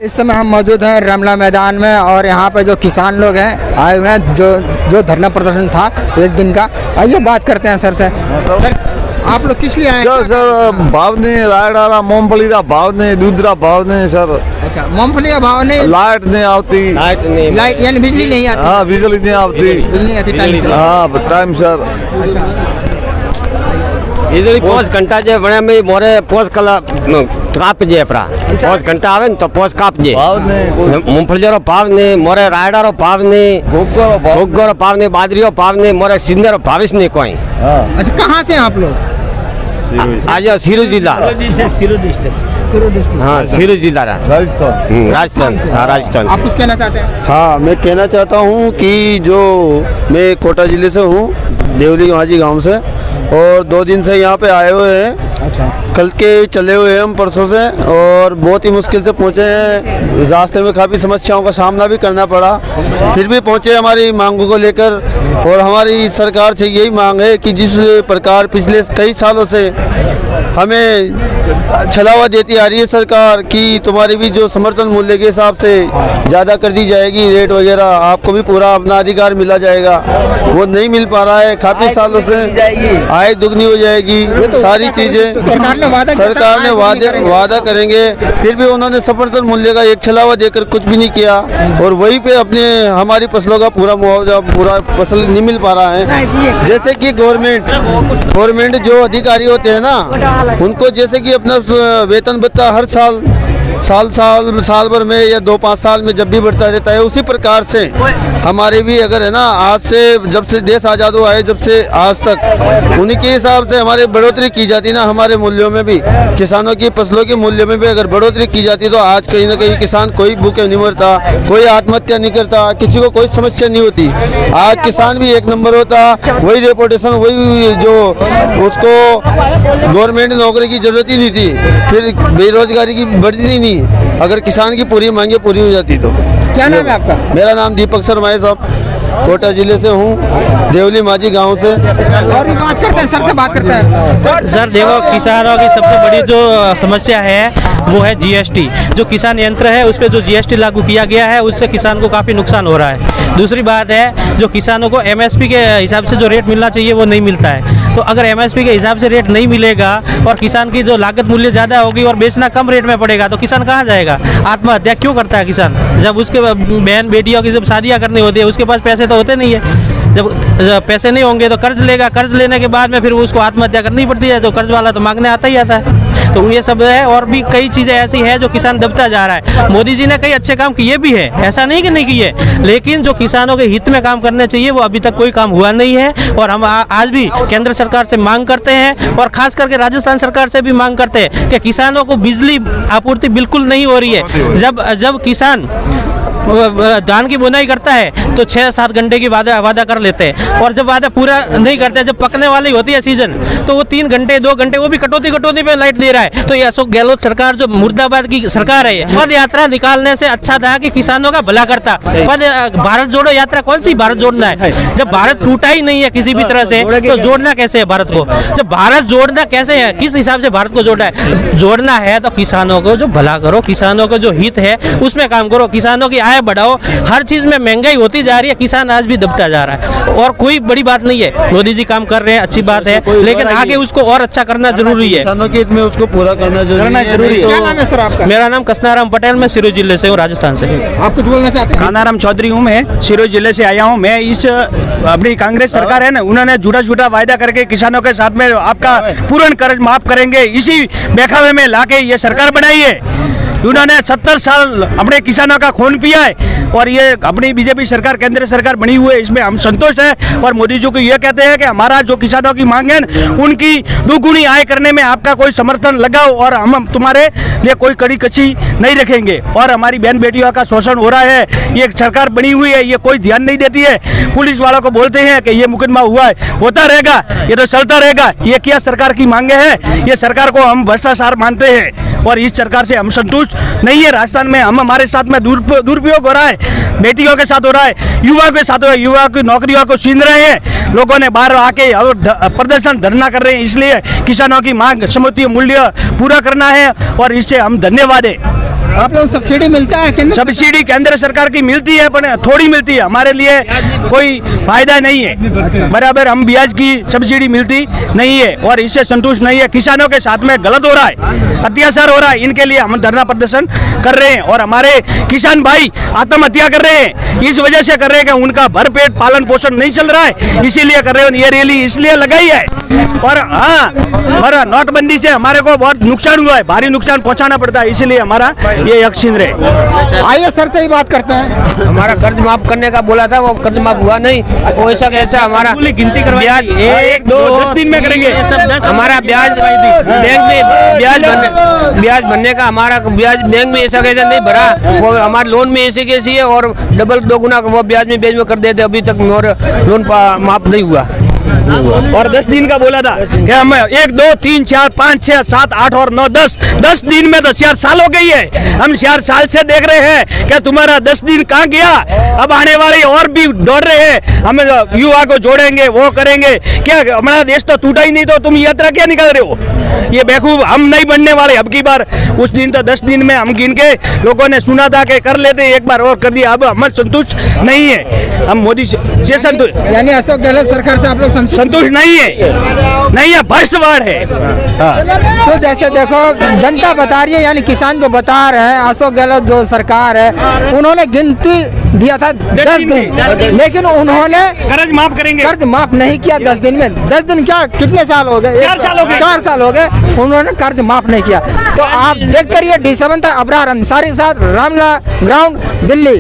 इस समय हम मौजूद हैं रमला मैदान में और यहाँ पे जो किसान लोग हैं आए हुए हैं जो धरना प्रदर्शन था एक दिन का। आइए बात करते हैं सर से। सर आप लोग किस लिए आए हैं? सर भाव नहीं, लाइट मूंगफली का भाव नहीं, दूध का भाव नहीं सर। अच्छा, मूंगफली का भाव नहीं, लाइट नहीं आती, लाइट यानी बिजली नहीं आती। हाँ बिजली नहीं आती, बिजली नहीं आती टाइम से। हाँ टाइम सर। बिजली 5 घंटा जे बने में मोरे 5 कला काप जे परा 5 घंटा आवे तो 5 काप जे भाव नहीं, मूंगफली रो भाव नहीं, मोरे रायडा रो भाव नहीं, भुग्गो रो भाव नहीं, बाजरी रो भाव नहीं, मोरे सिंधे रो भाविस नहीं कोई। अच्छा, कहाँ से हैं आप लोग? आज सिरू जिला, हाँ सिरू जिला राजस्थान, हाँ राजस्थान। आप कुछ कहना चाहते हैं? हाँ, मैं कहना चाहता हूँ कि जो मैं कोटा जिले से हूँ, देवली माझी गांव से, और 2 दिन से यहाँ पे आए हुए हैं। अच्छा, कल के चले हुए हैं हम परसों से, और बहुत ही मुश्किल से पहुँचे हैं। रास्ते में काफ़ी समस्याओं का सामना भी करना पड़ा, फिर भी पहुँचे हमारी मांगों को लेकर। और हमारी सरकार से यही मांग है कि जिस प्रकार पिछले कई सालों से हमें छलावा देती आ रही है सरकार कि तुम्हारी भी जो समर्थन मूल्य के हिसाब से ज़्यादा कर दी जाएगी, रेट वगैरह आपको भी पूरा अपना अधिकार मिला जाएगा, वो नहीं मिल पा रहा है काफ़ी सालों से। आय दुगनी हो जाएगी, सारी चीज़ें सरकार ने वादा करेंगे, फिर भी उन्होंने समर्थन मूल्य का एक छलावा देकर कुछ भी नहीं किया। और वहीं पे अपने हमारी फसलों का पूरा मुआवजा, पूरा फसल नहीं मिल पा रहा है। जैसे कि गवर्नमेंट जो अधिकारी होते हैं ना, उनको जैसे कि अपना वेतन भत्ता हर साल भर में या 2-5 साल में जब भी बढ़ता रहता है, उसी प्रकार से हमारे भी अगर है ना, आज से जब से देश आज़ाद हुआ है, जब से आज तक उन्हीं के हिसाब से हमारे बढ़ोतरी की जाती ना, हमारे मूल्यों में भी, किसानों की फसलों के मूल्य में भी अगर बढ़ोतरी की जाती तो आज कहीं ना कहीं किसान कोई भूखे नहीं मरता, कोई आत्महत्या नहीं करता, किसी को कोई समस्या नहीं होती। आज किसान भी 1 नंबर होता, वही रेपुटेशन, वही जो उसको गवर्नमेंट नौकरी की जरूरत ही नहीं थी, फिर बेरोजगारी की बढ़ती नहीं अगर किसान की पूरी मांगे पूरी हो जाती तो। क्या नाम है आपका? मेरा नाम दीपक शर्मा है साहब, कोटा जिले से हूँ, देवली माझी गांव से। और भी बात करते हैं, सर से बात करते हैं। सर देखो, किसानों की सबसे बड़ी जो समस्या है वो है जीएसटी। जो किसान यंत्र है उस पर जो जीएसटी लागू किया गया है, उससे किसान को काफ़ी नुकसान हो रहा है। दूसरी बात है, जो किसानों को एमएसपी के हिसाब से जो रेट मिलना चाहिए वो नहीं मिलता है। तो अगर एमएसपी के हिसाब से रेट नहीं मिलेगा और किसान की जो लागत मूल्य ज़्यादा होगी और बेचना कम रेट में पड़ेगा, तो किसान कहाँ जाएगा? आत्महत्या क्यों करता है किसान? जब उसके बहन बेटियों की जब शादियाँ करनी होती है, उसके पास पैसे तो होते नहीं है। जब पैसे नहीं होंगे तो कर्ज लेगा, कर्ज लेने के बाद में फिर उसको आत्महत्या करनी पड़ती है, तो कर्ज वाला तो मांगने आता ही आता है। तो ये सब है, और भी कई चीज़ें ऐसी है जो किसान दबता जा रहा है। मोदी जी ने कई अच्छे काम किए भी है, ऐसा नहीं कि नहीं किए, लेकिन जो किसानों के हित में काम करने चाहिए वो अभी तक कोई काम हुआ नहीं है। और हम आज भी केंद्र सरकार से मांग करते हैं, और खास करके राजस्थान सरकार से भी मांग करते हैं कि किसानों को बिजली आपूर्ति बिल्कुल नहीं हो रही है। जब किसान धान की बुनाई करता है तो 6-7 घंटे की वादा कर लेते हैं, और जब वादा पूरा नहीं करते, जब पकने वाली होती है सीजन, तो वो 3 घंटे 2 घंटे वो भी कटौती पे लाइट दे रहा है। तो ये अशोक गहलोत सरकार जो मुर्दाबाद की सरकार है, पद यात्रा निकालने से अच्छा था कि किसानों का भला करता। पद भारत जोड़ो यात्रा कौन सी भारत जोड़ना है? जब भारत टूटा ही नहीं है किसी भी तरह से, तो जोड़ना कैसे है भारत को? जब भारत जोड़ना कैसे है, किस हिसाब से भारत को जोड़ना है? जोड़ना है तो किसानों को जो भला करो, किसानों को जो हित है उसमें काम करो, किसानों की आय बढ़ाओ। हर चीज में महंगाई होती जा रही है, किसान आज भी दबता जा रहा है, और कोई बड़ी बात नहीं है। मोदी जी काम कर रहे हैं, अच्छी बात है, लेकिन आगे उसको और अच्छा करना जरूरी है। किसानों के हित में उसको पूरा करना जरूरी है। क्या नाम है सर आपका? मेरा नाम कसनाराम पटेल, मैं सिरोही जिले से हूँ, राजस्थान से। आप कुछ बोलना चाहते हैं? कानाराम चौधरी हूँ, मैं सिरोही जिले से आया हूँ। मैं इस अपनी कांग्रेस सरकार है ना, उन्होंने झूठा वायदा करके किसानों के साथ में आपका पूर्ण कर्ज माफ करेंगे, इसी बेखावे में लाके ये सरकार बनाई है। उन्होंने 70 साल अपने किसानों का खून पिया है, और ये अपनी बीजेपी सरकार, केंद्र सरकार बनी हुई है, इसमें हम संतुष्ट हैं। और मोदी जी को ये कहते हैं कि हमारा जो किसानों की मांग है उनकी दुगुनी आय करने में आपका कोई समर्थन लगाओ, और हम तुम्हारे लिए कोई कड़ी कच्ची नहीं रखेंगे। और हमारी बहन बेटियों का शोषण हो रहा है, ये सरकार बनी हुई है, ये कोई ध्यान नहीं देती है। पुलिस वालों को बोलते हैं कि ये मुकदमा हुआ है, होता रहेगा, ये तो चलता रहेगा। ये क्या सरकार की मांगे हैं? ये सरकार को हम भ्रष्टाचार मानते हैं, और इस सरकार से हम संतुष्ट नहीं है। राजस्थान में हमारे साथ में दुरुपयोग हो रहा है, बेटियों के साथ हो रहा है, युवा के साथ हो रहा है, युवा की नौकरियों को छीन रहे हैं। लोगों ने बाहर आके और प्रदर्शन धरना कर रहे हैं, इसलिए किसानों की मांग समर्थन मूल्य पूरा करना है, और इससे हम धन्यवाद है। आप लोग सब्सिडी मिलता है केंद्र सब्सिडी केंद्र सरकार की मिलती है पर थोड़ी मिलती है, हमारे लिए कोई फायदा नहीं है। बराबर हम ब्याज की सब्सिडी मिलती नहीं है और इससे संतुष्ट नहीं है। किसानों के साथ में गलत हो रहा है, अत्याचार हो रहा है, इनके लिए हम धरना प्रदर्शन कर रहे हैं और हमारे किसान भाई आत्महत्या कर रहे हैं। इस वजह से कर रहे हैं कि उनका भरपेट पालन पोषण नहीं चल रहा है, इसीलिए कर रहे हैं। ये रैली इसलिए लगाई है। और हाँ, और नोटबंदी से हमारे को बहुत नुकसान हुआ है, भारी नुकसान पहुंचाना पड़ता है, इसीलिए हमारा ये यकीन रहे। आइए सर से ही बात करते हैं। हमारा कर्ज माफ करने का बोला था, वो कर्ज माफ हुआ नहीं। तो ऐसा कैसा हमारा गिनती ब्याज 1 2 10 दिन में करेंगे। हमारा ब्याज बैंक में ब्याज भरने का हमारा ब्याज बैंक में ऐसा कैसा नहीं भरा, वो हमारे लोन में ऐसे कैसी है और डबल 2 गुना वो ब्याज में कर देते, अभी तक मेरा लोन माफ नहीं हुआ। और 10 दिन का बोला था कि हम 1 2 3 4 5 6 7 8 और 9 10 दिन में तो 4 साल हो गई है। हम 4 साल से देख रहे हैं कि तुम्हारा 10 दिन कहाँ गया। अब आने वाले और भी दौड़ रहे हैं, हमें युवा को जोड़ेंगे, वो करेंगे। क्या हमारा देश तो टूटा ही नहीं, तो तुम यात्रा क्या निकाल रहे हो? ये बेवकूफ हम नहीं बनने वाले अब की बार। उस दिन तो 10 दिन में हम गिन के लोगों ने सुना था कि कर लेते, एक बार और कर दिया। अब हम संतुष्ट नहीं है, हम मोदी से संतुष्ट, यानी अशोक गहलोत सरकार से आप लोग संतुष्ट नहीं है, भ्रष्टवाद है। तो जैसे देखो जनता बता रही है, यानी किसान जो बता रहे हैं, अशोक गहलोत जो सरकार है उन्होंने गिनती दिया था 10 दिन, लेकिन उन्होंने कर्ज माफ करेंगे, कर्ज माफ नहीं किया 10 दिन में। 10 दिन क्या, कितने साल हो गए? 4 साल हो गए। 4 साल हो गए, उन्होंने कर्ज माफ नहीं किया। तो आप देखते रहिए D7 तक अबरार अंसारी के साथ, रामला ग्राउंड, दिल्ली।